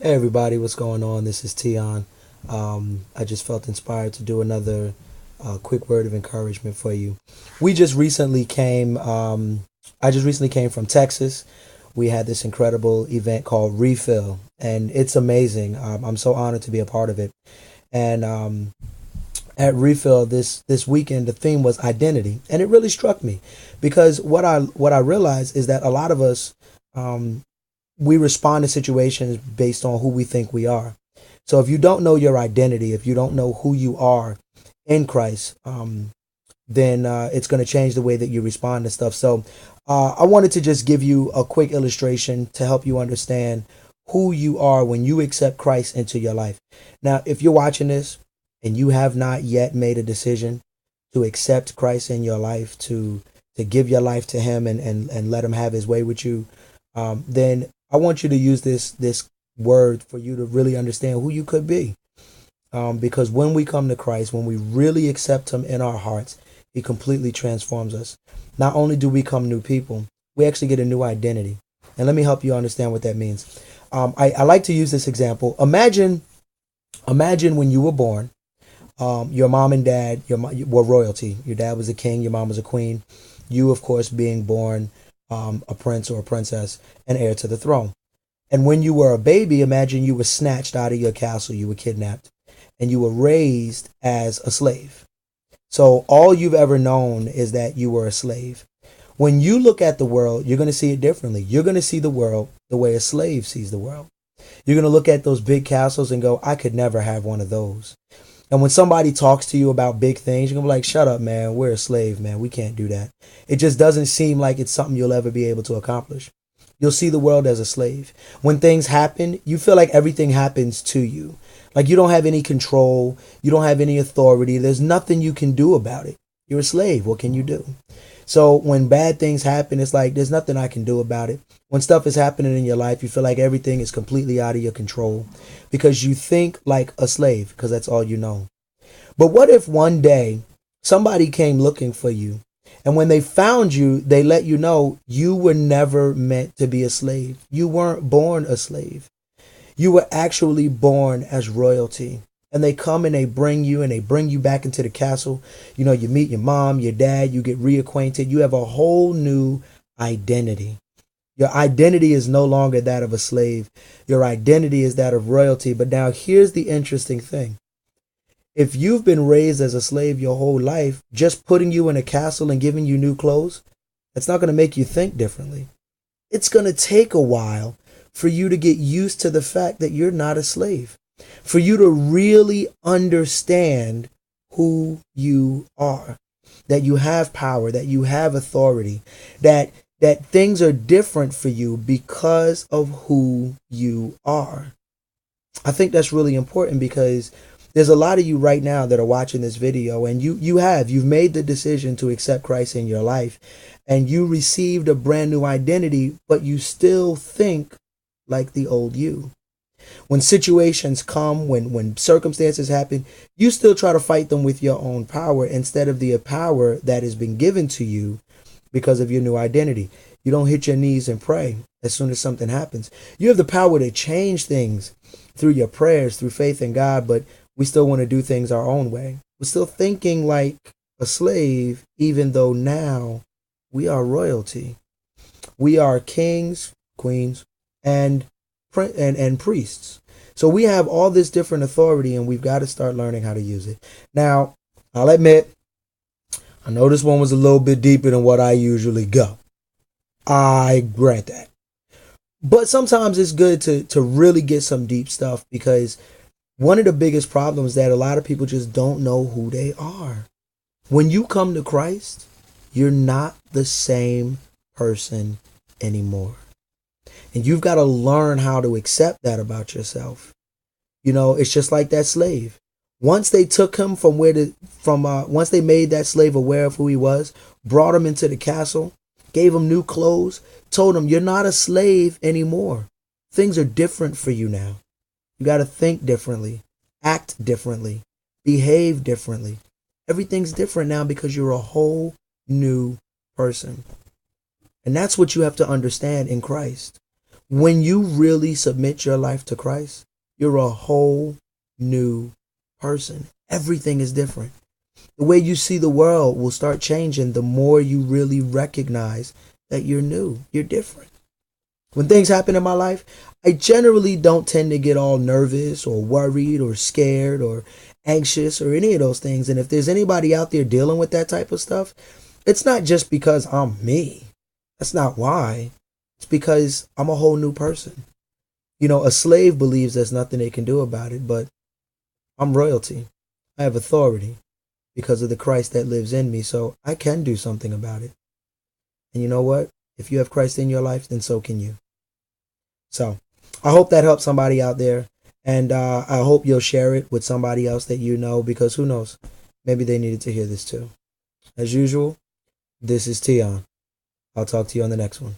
Hey everybody, what's going on? This is Tion. I just felt inspired to do another quick word of encouragement for you. We just recently came. I just recently came from Texas. We had this incredible event called Refill, and it's amazing. I'm so honored to be a part of it. And at Refill this weekend, the theme was identity, and it really struck me because what I realized is that a lot of us um, we respond to situations based on who we think we are. So if you don't know your identity, if you don't know who you are in Christ, then it's going to change the way that you respond to stuff. So I wanted to just give you a quick illustration to help you understand who you are when you accept Christ into your life. Now, if you're watching this and you have not yet made a decision to accept Christ in your life, to give your life to Him and let Him have His way with you, then I want you to use this word for you to really understand who you could be. Because when we come to Christ, when we really accept Him in our hearts, He completely transforms us. Not only do we become new people, we actually get a new identity. And let me help you understand what that means. I like to use this example. Imagine when you were born, your mom and dad were royalty. Your dad was a king, your mom was a queen. You, of course, being born a prince or a princess and heir to the throne. And when you were a baby, imagine you were snatched out of your castle, you were kidnapped, and you were raised as a slave. So all you've ever known is that you were a slave. When you look at the world, you're going to see it differently. You're going to see the world the way a slave sees the world. You're going to look at those big castles and go, I could never have one of those. And when somebody talks to you about big things, you're going to be like, shut up, man. We're a slave, man. We can't do that. It just doesn't seem like it's something you'll ever be able to accomplish. You'll see the world as a slave. When things happen, you feel like everything happens to you. Like you don't have any control. You don't have any authority. There's nothing you can do about it. You're a slave. What can you do? So when bad things happen, it's like there's nothing I can do about it. When stuff is happening in your life, you feel like everything is completely out of your control because you think like a slave because that's all you know. But what if one day somebody came looking for you, and when they found you, they let you know you were never meant to be a slave. You weren't born a slave. You were actually born as royalty. And they come and they bring you back into the castle. You know, you meet your mom, your dad, you get reacquainted. You have a whole new identity. Your identity is no longer that of a slave. Your identity is that of royalty. But now here's the interesting thing. If you've been raised as a slave your whole life, just putting you in a castle and giving you new clothes, that's not going to make you think differently. It's going to take a while for you to get used to the fact that you're not a slave, for you to really understand who you are, that you have power, that you have authority, that things are different for you because of who you are. I think that's really important because there's a lot of you right now that are watching this video and you've made the decision to accept Christ in your life and you received a brand new identity, but you still think like the old you. When situations come, when circumstances happen, you still try to fight them with your own power instead of the power that has been given to you because of your new identity. You don't hit your knees and pray as soon as something happens. You have the power to change things through your prayers, through faith in God, but we still want to do things our own way. We're still thinking like a slave, even though now we are royalty. We are kings, queens, and and priests. So we have all this different authority, and we've got to start learning how to use it. Now, I'll admit, I know this one was a little bit deeper than what I usually go. I grant that. But sometimes it's good to really get some deep stuff because one of the biggest problems is that a lot of people just don't know who they are. When you come to Christ, you're not the same person anymore. And you've got to learn how to accept that about yourself. You know, it's just like that slave. Once they took him once they made that slave aware of who he was, brought him into the castle, gave him new clothes, told him, you're not a slave anymore. Things are different for you now. You got to think differently, act differently, behave differently. Everything's different now because you're a whole new person. And that's what you have to understand in Christ. When you really submit your life to Christ, you're a whole new person. Everything is different. The way you see the world will start changing the more you really recognize that you're new, you're different. When things happen in my life, I generally don't tend to get all nervous or worried or scared or anxious or any of those things. And if there's anybody out there dealing with that type of stuff, it's not just because I'm me. That's not why. It's because I'm a whole new person. You know, a slave believes there's nothing they can do about it, but I'm royalty. I have authority because of the Christ that lives in me, so I can do something about it. And you know what? If you have Christ in your life, then so can you. So I hope that helps somebody out there. And I hope you'll share it with somebody else that you know, because who knows? Maybe they needed to hear this too. As usual, this is Tion. I'll talk to you on the next one.